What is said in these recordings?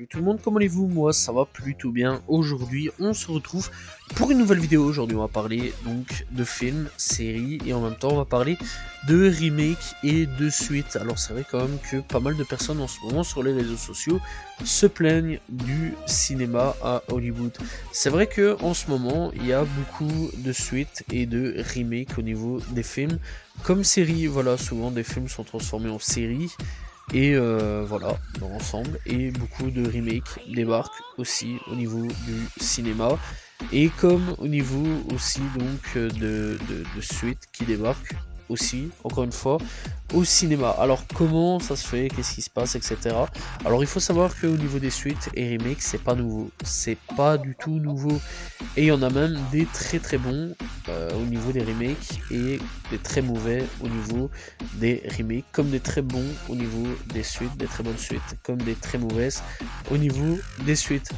Salut tout le monde, comment allez-vous? Moi ça va plutôt bien. Aujourd'hui on se retrouve pour une nouvelle vidéo. Aujourd'hui on va parler donc de films, séries et en même temps on va parler de remake et de suite. Alors c'est vrai quand même que pas mal de personnes en ce moment sur les réseaux sociaux se plaignent du cinéma à Hollywood. C'est vrai que en ce moment il y a beaucoup de suites et de remakes au niveau des films. Comme séries, voilà, souvent des films sont transformés en séries. Et voilà, dans l'ensemble, et beaucoup de remakes débarquent aussi au niveau du cinéma, et comme au niveau aussi donc de suites qui débarquent aussi, encore une fois, au cinéma. Alors comment ça se fait, qu'est-ce qui se passe, etc. Alors il faut savoir qu'au niveau des suites et remakes, c'est pas nouveau, c'est pas du tout nouveau, et il y en a même des très très bons au niveau des remakes, et des très mauvais au niveau des remakes, comme des très bons au niveau des suites, des très bonnes suites, comme des très mauvaises au niveau des suites.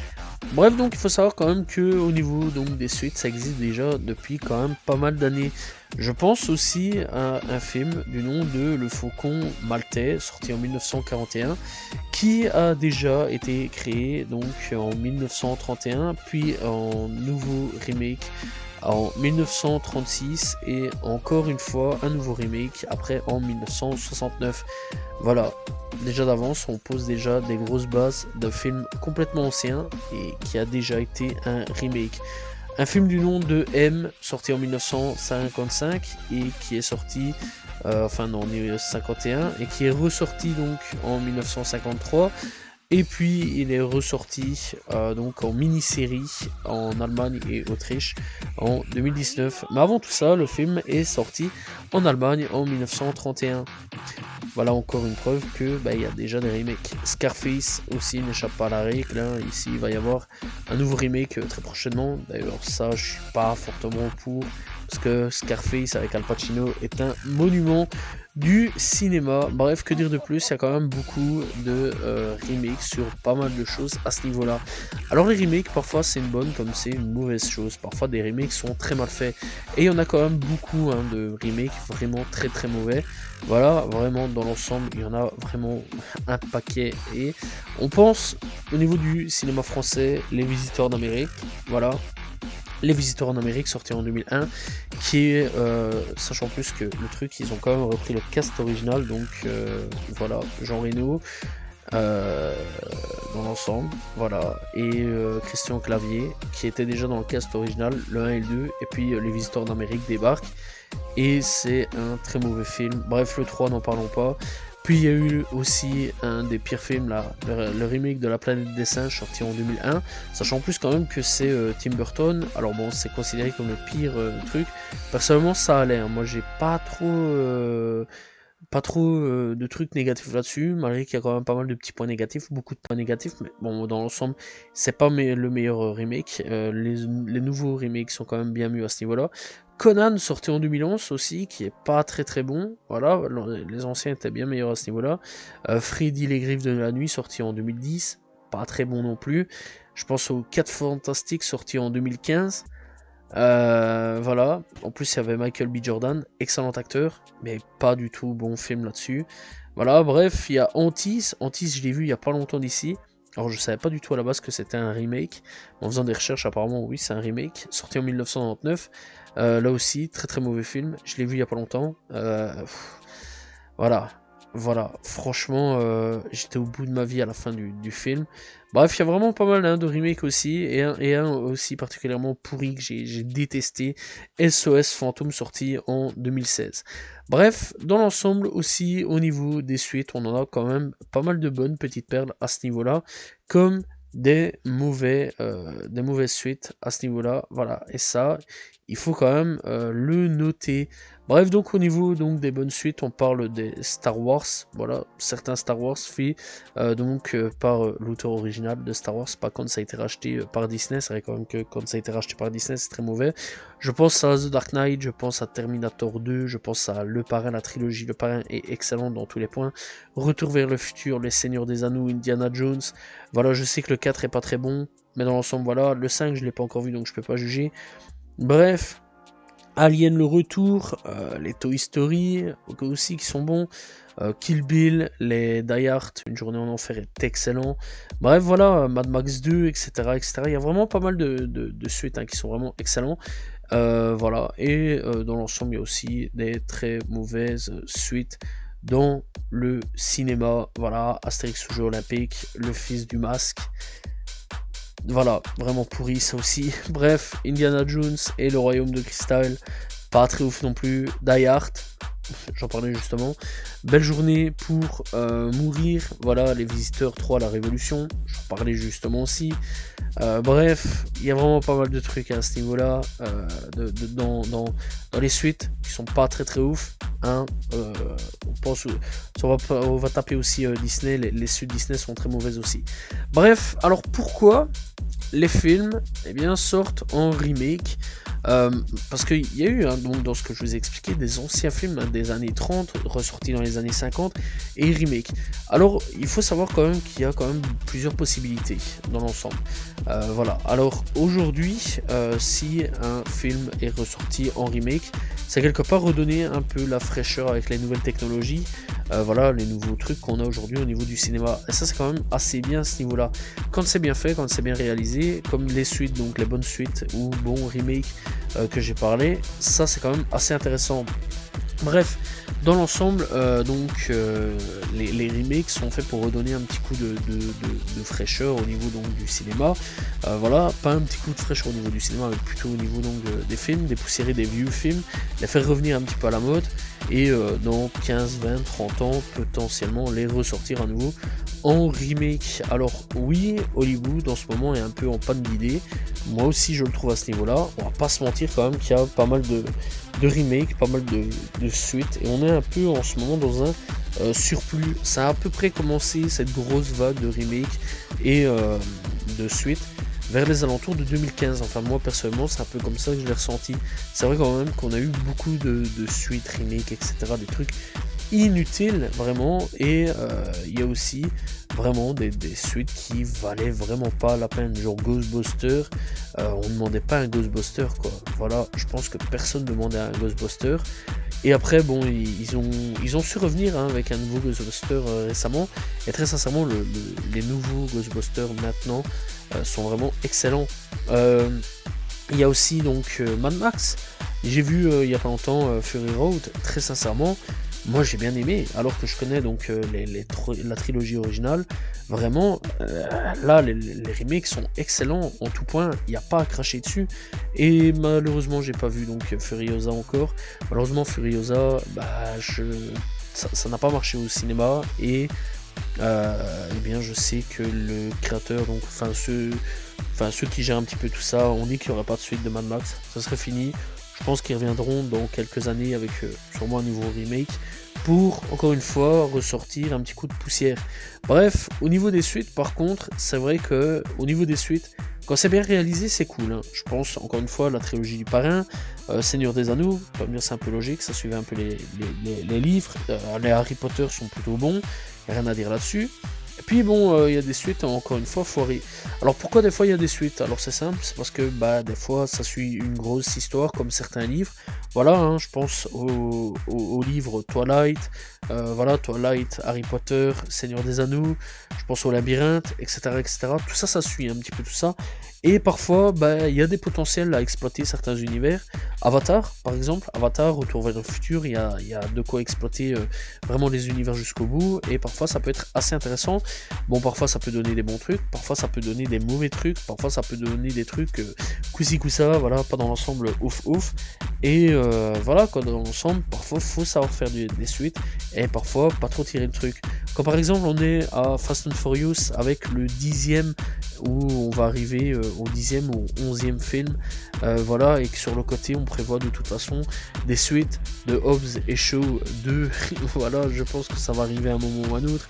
Bref, donc il faut savoir quand même que au niveau donc des suites, ça existe déjà depuis quand même pas mal d'années. Je pense aussi à un film du nom de Le Faucon Maltais, sorti en 1941, qui a déjà été créé donc en 1931, puis en nouveau remake en 1936 et encore une fois un nouveau remake après en 1969. Voilà, déjà d'avance on pose déjà des grosses bases d'un film complètement ancien et qui a déjà été un remake. Un film du nom de M, sorti en 1955 et qui est sorti enfin en 1951 et qui est ressorti donc en 1953. Et puis il est ressorti donc en mini-série en Allemagne et Autriche en 2019. Mais avant tout ça, le film est sorti en Allemagne en 1931. Voilà encore une preuve que il y a déjà des remakes. Scarface aussi n'échappe pas à la règle. Hein. Ici il va y avoir un nouveau remake très prochainement. D'ailleurs ça je suis pas fortement pour, parce que Scarface avec Al Pacino est un monument du cinéma. Bref, que dire de plus, il y a quand même beaucoup de remakes sur pas mal de choses à ce niveau là. Alors les remakes parfois c'est une bonne comme c'est une mauvaise chose, parfois des remakes sont très mal faits, et il y en a quand même beaucoup de remakes vraiment très très mauvais. Voilà, vraiment dans l'ensemble il y en a vraiment un paquet, et on pense au niveau du cinéma français, Les Visiteurs d'Amérique, voilà, Les Visiteurs en Amérique, sorti en 2001, qui est, sachant plus que le truc, ils ont quand même repris le cast original, donc voilà, Jean Reno, dans l'ensemble, voilà, et Christian Clavier, qui était déjà dans le cast original, le 1 et le 2, et puis Les Visiteurs d'Amérique débarquent, et c'est un très mauvais film. Bref, le 3, n'en parlons pas. Puis il y a eu aussi un des pires films, là, le remake de La Planète des Singes, sorti en 2001, sachant en plus quand même que c'est Tim Burton. Alors bon, c'est considéré comme le pire truc. Personnellement ça allait, hein. Moi j'ai pas trop de trucs négatifs là-dessus, malgré qu'il y a quand même pas mal de petits points négatifs, beaucoup de points négatifs, mais bon, dans l'ensemble, c'est pas le meilleur remake. Les nouveaux remakes sont quand même bien mieux à ce niveau-là. Conan, sorti en 2011 aussi, qui est pas très très bon, voilà, les anciens étaient bien meilleurs à ce niveau-là. Freddy les Griffes de la Nuit, sorti en 2010, pas très bon non plus. Je pense aux 4 Fantastiques, sorti en 2015. Voilà, en plus il y avait Michael B. Jordan, excellent acteur, mais pas du tout bon film là-dessus. Voilà, bref, il y a Antis, je l'ai vu il y a pas longtemps d'ici. Alors je savais pas du tout à la base que c'était un remake, en faisant des recherches apparemment oui c'est un remake, sorti en 1999. Là aussi, très très mauvais film, je l'ai vu il y a pas longtemps. Voilà, franchement, j'étais au bout de ma vie à la fin du film. Bref, il y a vraiment pas mal de remakes aussi, et un aussi particulièrement pourri que j'ai détesté, SOS Fantôme, sorti en 2016. Bref, dans l'ensemble aussi, au niveau des suites, on en a quand même pas mal de bonnes petites perles à ce niveau-là, comme des mauvaises suites à ce niveau-là, voilà, et ça, il faut quand même le noter. Bref, donc au niveau donc des bonnes suites, on parle des Star Wars, voilà, certains Star Wars faits par l'auteur original de Star Wars, pas quand ça a été racheté par Disney. C'est vrai quand même que quand ça a été racheté par Disney, c'est très mauvais. Je pense à The Dark Knight, je pense à Terminator 2, je pense à Le Parrain, la trilogie Le Parrain est excellente dans tous les points. Retour vers le futur, Les Seigneurs des Anneaux, Indiana Jones, voilà, je sais que le 4 est pas très bon, mais dans l'ensemble, voilà, le 5 je l'ai pas encore vu donc je peux pas juger. Bref, Alien le retour, les Toy Story aussi qui sont bons, Kill Bill, les Die Hard, Une journée en enfer est excellent. Bref voilà, Mad Max 2, etc., etc. Il y a vraiment pas mal de suites hein, qui sont vraiment excellents. Voilà, et dans l'ensemble il y a aussi des très mauvaises suites dans le cinéma. Voilà, Astérix ou Jeux Olympiques, Le Fils du Masque. Voilà, vraiment pourri ça aussi. Bref, Indiana Jones et le Royaume de Cristal, pas très ouf non plus. Die Hard, j'en parlais justement. Belle journée pour mourir. Voilà, Les Visiteurs 3, La Révolution, j'en parlais justement aussi. Bref, il y a vraiment pas mal de trucs à ce niveau-là, dans les suites qui sont pas très très ouf. Hein, on va taper aussi Disney, les suites Disney sont très mauvaises aussi. Bref, alors pourquoi les films sortent en remake? Parce qu'il y a eu, hein, donc, dans ce que je vous ai expliqué, des anciens films des années 30, ressortis dans les années 50, et remake. Alors, il faut savoir quand même qu'il y a quand même plusieurs possibilités dans l'ensemble. Voilà, alors aujourd'hui, si un film est ressorti en remake, c'est quelque part redonner un peu la fraîcheur avec les nouvelles technologies, voilà, les nouveaux trucs qu'on a aujourd'hui au niveau du cinéma. Et ça, c'est quand même assez bien à ce niveau-là. Quand c'est bien fait, quand c'est bien réalisé, comme les suites, donc les bonnes suites ou bons remakes que j'ai parlé, ça c'est quand même assez intéressant. Bref, dans l'ensemble, les remakes sont faits pour redonner un petit coup de fraîcheur au niveau donc, du cinéma. Voilà, pas un petit coup de fraîcheur au niveau du cinéma, mais plutôt au niveau donc, des films, dépoussiérer des vieux films, les faire revenir un petit peu à la mode, et dans 15, 20, 30 ans, potentiellement les ressortir à nouveau en remake. Alors oui, Hollywood en ce moment est un peu en panne d'idées, moi aussi je le trouve à ce niveau-là, on va pas se mentir quand même qu'il y a pas mal de remakes, pas mal de suites, et on est un peu en ce moment dans un surplus. Ça a à peu près commencé cette grosse vague de remakes et de suites vers les alentours de 2015. Enfin moi personnellement c'est un peu comme ça que je l'ai ressenti. C'est vrai quand même qu'on a eu beaucoup de suites, remakes, etc. Des trucs inutiles vraiment, et il y a aussi vraiment des suites qui valaient vraiment pas la peine, genre Ghostbusters, on demandait pas un Ghostbuster quoi, voilà, je pense que personne demandait un Ghostbuster, et après bon ils ont su revenir hein, avec un nouveau Ghostbuster récemment, et très sincèrement les nouveaux Ghostbusters maintenant sont vraiment excellents. Il y a aussi donc Mad Max, j'ai vu il y a pas longtemps Fury Road, très sincèrement moi j'ai bien aimé, alors que je connais donc la trilogie originale, vraiment là les remakes sont excellents en tout point, il n'y a pas à cracher dessus, et malheureusement j'ai pas vu donc Furiosa encore, malheureusement Furiosa, ça n'a pas marché au cinéma, et bien je sais que le créateur, donc ceux qui gèrent un petit peu tout ça, ont dit qu'il n'y aurait pas de suite de Mad Max, ça serait fini. Je pense qu'ils reviendront dans quelques années avec sûrement un nouveau remake pour, encore une fois, ressortir un petit coup de poussière. Bref, au niveau des suites, par contre, c'est vrai que au niveau des suites, quand c'est bien réalisé, c'est cool. Hein. Je pense, encore une fois, la trilogie du Parrain, Seigneur des Anneaux, pas bien c'est un peu logique, ça suivait un peu les livres. Les Harry Potter sont plutôt bons, y a rien à dire là-dessus. Et puis bon, il y a des suites, encore une fois, foirées. Alors pourquoi des fois il y a des suites? Alors c'est simple, c'est parce que des fois ça suit une grosse histoire comme certains livres. Voilà, hein, je pense au livre Twilight, voilà, Twilight, Harry Potter, Seigneur des Anneaux, je pense au Labyrinthe, etc., etc. Tout ça, ça suit un petit peu tout ça. Et parfois, il y a des potentiels à exploiter certains univers. Avatar, par exemple, Avatar, Retour vers le futur, il y a de quoi exploiter vraiment les univers jusqu'au bout, et parfois ça peut être assez intéressant. Bon, parfois ça peut donner des bons trucs, parfois ça peut donner des mauvais trucs, parfois ça peut donner des trucs coussi coussa, voilà, pas dans l'ensemble ouf. Et voilà, quoi, dans l'ensemble, parfois faut savoir faire des suites, et parfois pas trop tirer le truc. Quand par exemple on est à Fast and Furious avec le 10e, où on va arriver au 10e ou 11e film, voilà, et que sur le côté on prévoit de toute façon des suites de Hobbs et Shaw 2, voilà, je pense que ça va arriver à un moment ou à un autre,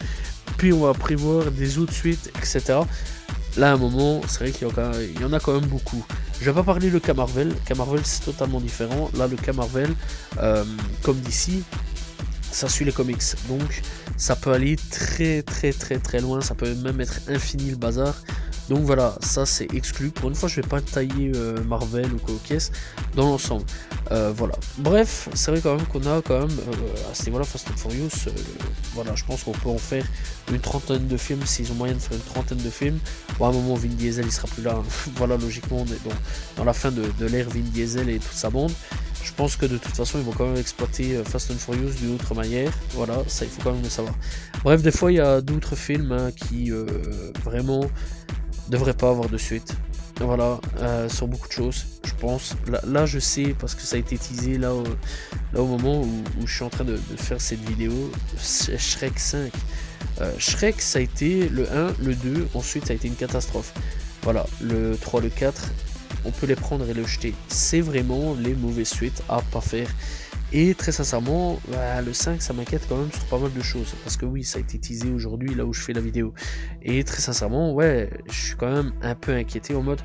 puis on va prévoir des autres suites, etc. Là à un moment, c'est vrai qu'il y en a quand même beaucoup. Je vais pas parler le cas Marvel c'est totalement différent, là le cas Marvel, comme d'ici, ça suit les comics, donc ça peut aller très loin, ça peut même être infini le bazar. Donc voilà, ça c'est exclu. Pour une fois, je vais pas tailler Marvel ou quoi aux caisses dans l'ensemble. Voilà. Bref, c'est vrai quand même qu'on a quand même à ce niveau-là Fast and Furious. Voilà, je pense qu'on peut en faire une trentaine de films s'ils ont moyen de faire une trentaine de films. Bon, à un moment, Vin Diesel il sera plus là. Voilà, logiquement, on est dans la fin de l'ère Vin Diesel et toute sa bande. Je pense que de toute façon, ils vont quand même exploiter Fast and Furious d'une autre manière. Voilà, ça il faut quand même le savoir. Bref, des fois, il y a d'autres films qui vraiment devraient pas avoir de suite. Voilà, sur beaucoup de choses, je pense. Là, je sais, parce que ça a été teasé là au moment où je suis en train de faire cette vidéo. Shrek 5. Shrek, ça a été le 1, le 2, ensuite ça a été une catastrophe. Voilà, le 3, le 4, on peut les prendre et les jeter. C'est vraiment les mauvaises suites à pas faire. Et très sincèrement, le 5 ça m'inquiète quand même sur pas mal de choses. Parce que oui, ça a été teasé aujourd'hui là où je fais la vidéo. Et très sincèrement, ouais, je suis quand même un peu inquiété en mode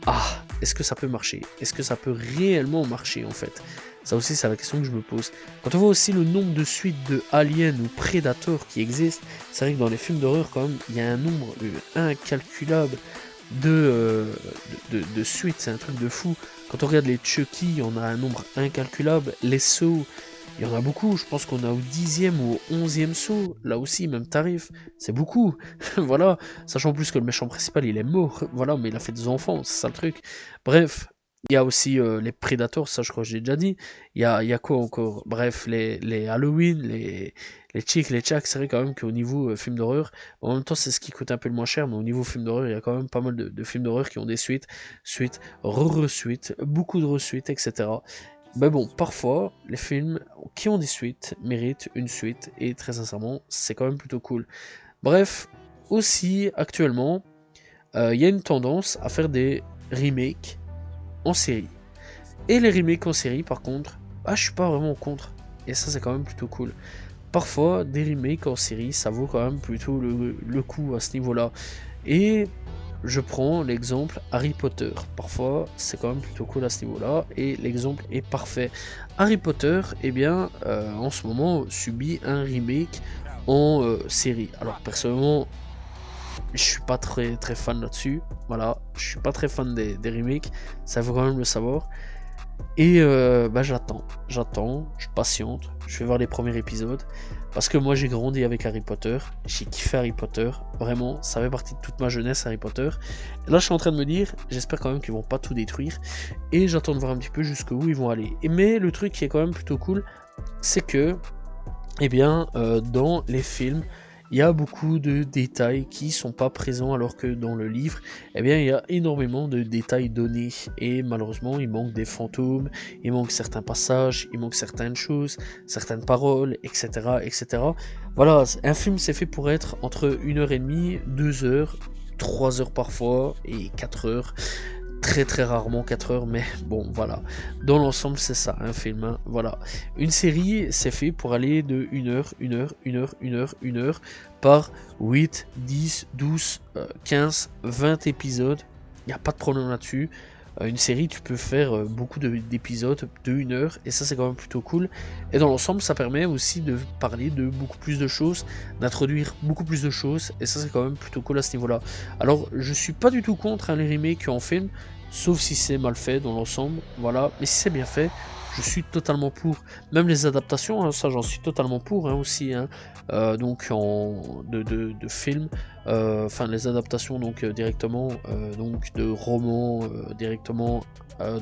ah, est-ce que ça peut marcher? Est-ce que ça peut réellement marcher en fait? Ça aussi c'est la question que je me pose. Quand on voit aussi le nombre de suites de Alien ou Predator qui existent, c'est vrai que dans les films d'horreur quand même, il y a un nombre incalculable de suites, c'est un truc de fou. Quand on regarde les Chucky, on a un nombre incalculable. Les Saw, il y en a beaucoup. Je pense qu'on a au 10e ou au 11e Saw. Là aussi, même tarif. C'est beaucoup. Voilà. Sachant plus que le méchant principal, il est mort. Voilà, mais il a fait des enfants. C'est ça le truc. Bref. Il y a aussi les Predators, ça je crois que j'ai déjà dit. Il y a quoi encore? Bref, les Halloween, les Chick, les Chak, c'est vrai quand même qu'au niveau film d'horreur, en même temps c'est ce qui coûte un peu le moins cher, mais au niveau film d'horreur, il y a quand même pas mal de films d'horreur qui ont des suites, re-suites, beaucoup de re-suites, etc. Mais bon, parfois, les films qui ont des suites méritent une suite, et très sincèrement, c'est quand même plutôt cool. Bref, aussi, actuellement, il y a une tendance à faire des remakes en série. Et les remakes en série, par contre, je suis pas vraiment contre. Et ça, c'est quand même plutôt cool. Parfois, des remakes en série, ça vaut quand même plutôt le coup à ce niveau-là. Et je prends l'exemple Harry Potter. Parfois, c'est quand même plutôt cool à ce niveau-là. Et l'exemple est parfait. Harry Potter, eh bien, en ce moment, subit un remake en série. Alors, personnellement, je suis pas très fan là-dessus. Voilà, je suis pas très fan des remakes. Ça faut quand même le savoir. Et j'attends, je patiente, je vais voir les premiers épisodes. Parce que moi j'ai grandi avec Harry Potter, j'ai kiffé Harry Potter, vraiment, ça fait partie de toute ma jeunesse Harry Potter. Et là je suis en train de me dire, j'espère quand même qu'ils vont pas tout détruire. Et j'attends de voir un petit peu jusqu'où ils vont aller. Mais le truc qui est quand même plutôt cool, c'est que, eh bien, dans les films, il y a beaucoup de détails qui sont pas présents alors que dans le livre, eh bien, il y a énormément de détails donnés et malheureusement, il manque des fantômes, il manque certains passages, il manque certaines choses, certaines paroles, etc., etc. Voilà, un film c'est fait pour être entre 1h30, 2h, 3h parfois et 4h. Très rarement 4 heures, mais bon voilà, dans l'ensemble c'est ça un film, hein. Voilà, une série c'est fait pour aller de 1h, 1h, 1h, 1h, 1h par 8, 10, 12, 15, 20 épisodes, il n'y a pas de problème là-dessus. Une série tu peux faire beaucoup d'épisodes de 1 heure et ça c'est quand même plutôt cool, et dans l'ensemble ça permet aussi de parler de beaucoup plus de choses, d'introduire beaucoup plus de choses, et ça c'est quand même plutôt cool à ce niveau là. Alors je suis pas du tout contre les remakes en film, sauf si c'est mal fait dans l'ensemble, voilà, mais si c'est bien fait, je suis totalement pour. Même les adaptations, hein, ça j'en suis totalement pour, hein, aussi, hein. Donc de films, enfin les adaptations donc directement donc de romans directement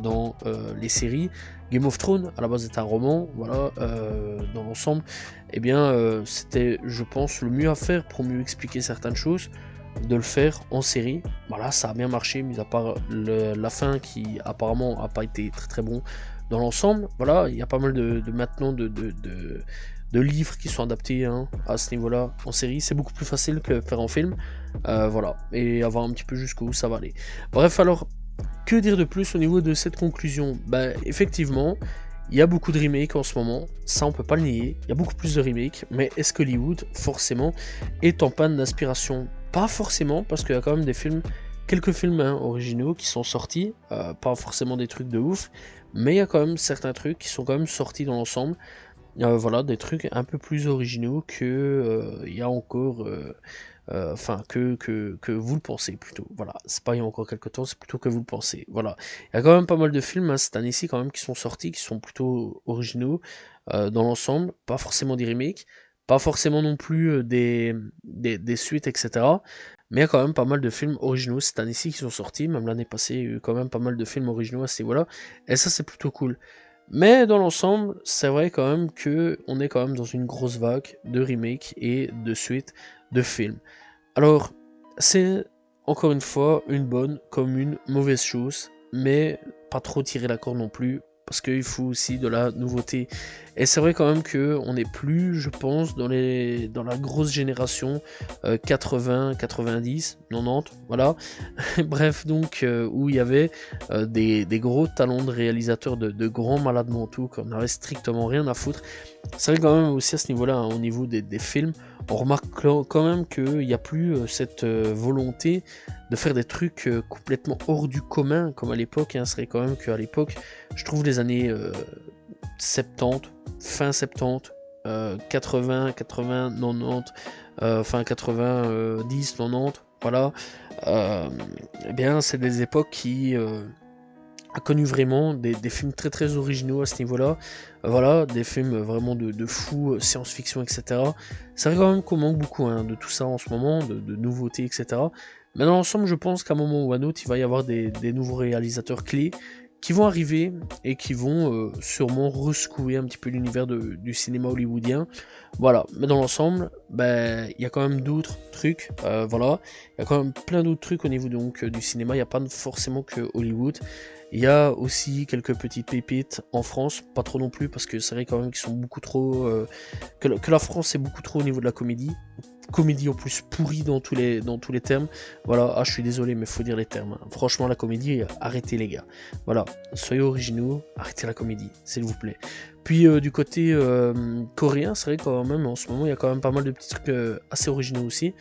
dans les séries. Game of Thrones à la base est un roman, voilà, dans l'ensemble, et bien c'était, je pense, le mieux à faire pour mieux expliquer certaines choses, de le faire en série. Voilà, ça a bien marché, mis à part la fin qui apparemment a pas été très bon dans l'ensemble. Voilà, il y a pas mal maintenant de livres qui sont adaptés, hein, à ce niveau-là en série. C'est beaucoup plus facile que faire en film, voilà, et avoir un petit peu jusqu'où ça va aller. Bref, alors que dire de plus au niveau de cette conclusion? Effectivement, il y a beaucoup de remakes en ce moment, ça on peut pas le nier, il y a beaucoup plus de remakes, mais est-ce que Hollywood forcément est en panne d'inspiration? Pas forcément, parce qu'il y a quand même des films, quelques films, hein, originaux qui sont sortis, pas forcément des trucs de ouf, mais il y a quand même certains trucs qui sont quand même sortis dans l'ensemble. voilà, des trucs un peu plus originaux que il y a encore, enfin que vous le pensez plutôt. Voilà, c'est pas il y a encore quelques temps, c'est plutôt que vous le pensez. Voilà, il y a quand même pas mal de films hein, cette année-ci quand même qui sont sortis, qui sont plutôt originaux dans l'ensemble, pas forcément des remakes, pas forcément non plus des suites, etc. Mais il y a quand même pas mal de films originaux cette année-ci qui sont sortis, même l'année passée, il y a eu quand même pas mal de films originaux à ce niveau-là, et ça c'est plutôt cool. Mais dans l'ensemble, c'est vrai quand même que on est quand même dans une grosse vague de remakes et de suites de films. Alors, c'est encore une fois une bonne comme une mauvaise chose, mais pas trop tirer la corde non plus, parce qu'il faut aussi de la nouveauté. Et c'est vrai quand même que on n'est plus, je pense, dans la grosse génération 80, 90, 90, voilà. Bref, donc, où il y avait des gros talents de réalisateurs, de grands malades mentaux, qu'on n'avait strictement rien à foutre. C'est vrai quand même aussi à ce niveau-là, hein, au niveau des films, on remarque quand même qu'il n'y a plus cette volonté de faire des trucs complètement hors du commun, comme à l'époque. Hein. C'est vrai quand même qu'à l'époque, je trouve les années 70, fin 70, 80, 80, 90, fin 90, 90, voilà. Eh bien, c'est des époques qui a connu vraiment des films très très originaux à ce niveau-là. Voilà, des films vraiment de fou, science-fiction, etc. C'est vrai quand même qu'on manque beaucoup hein, de tout ça en ce moment, de nouveautés, etc. Mais dans l'ensemble, je pense qu'à un moment ou à un autre, il va y avoir des nouveaux réalisateurs clés qui vont arriver et qui vont sûrement rescouer un petit peu l'univers du cinéma hollywoodien. Voilà, mais dans l'ensemble, ben, il y a quand même d'autres trucs, voilà, il y a quand même plein d'autres trucs au niveau donc, du cinéma, il n'y a pas forcément que Hollywood. Il y a aussi quelques petites pépites en France, pas trop non plus, parce que c'est vrai quand même qu'ils sont beaucoup trop... que la France est beaucoup trop au niveau de la comédie. Comédie en plus pourrie dans tous les termes. Voilà, ah je suis désolé, mais faut dire les termes. Hein. Franchement, la comédie, arrêtez les gars. Voilà, soyez originaux, arrêtez la comédie, s'il vous plaît. Puis du côté coréen, c'est vrai quand même, en ce moment, il y a quand même pas mal de petits trucs assez originaux aussi.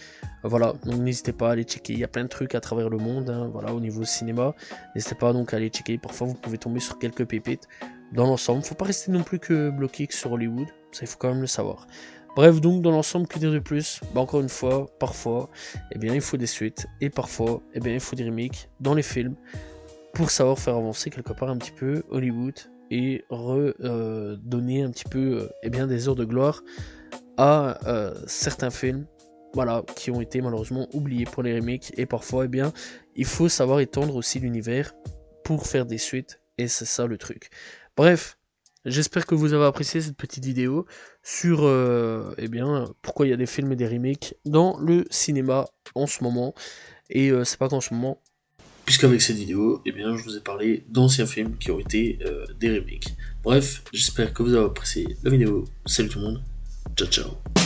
Voilà, donc n'hésitez pas à aller checker. Il y a plein de trucs à travers le monde, hein, voilà, au niveau cinéma. N'hésitez pas donc à aller checker. Parfois, vous pouvez tomber sur quelques pépites. Dans l'ensemble, faut pas rester non plus que bloqué sur Hollywood. Ça, il faut quand même le savoir. Bref, donc dans l'ensemble, que dire de plus? Bah, encore une fois, parfois, eh bien, il faut des suites, et parfois, eh bien, il faut des remakes dans les films pour savoir faire avancer quelque part un petit peu Hollywood et redonner un petit peu eh bien, des heures de gloire à certains films voilà, qui ont été malheureusement oubliés pour les remakes, et parfois, eh bien, il faut savoir étendre aussi l'univers pour faire des suites, et c'est ça le truc. Bref, j'espère que vous avez apprécié cette petite vidéo sur eh bien, pourquoi il y a des films et des remakes dans le cinéma en ce moment. Et c'est pas qu'en ce moment, puisqu'avec cette vidéo, eh bien, je vous ai parlé d'anciens films qui ont été des remakes. Bref, j'espère que vous avez apprécié la vidéo. Salut tout le monde, ciao ciao.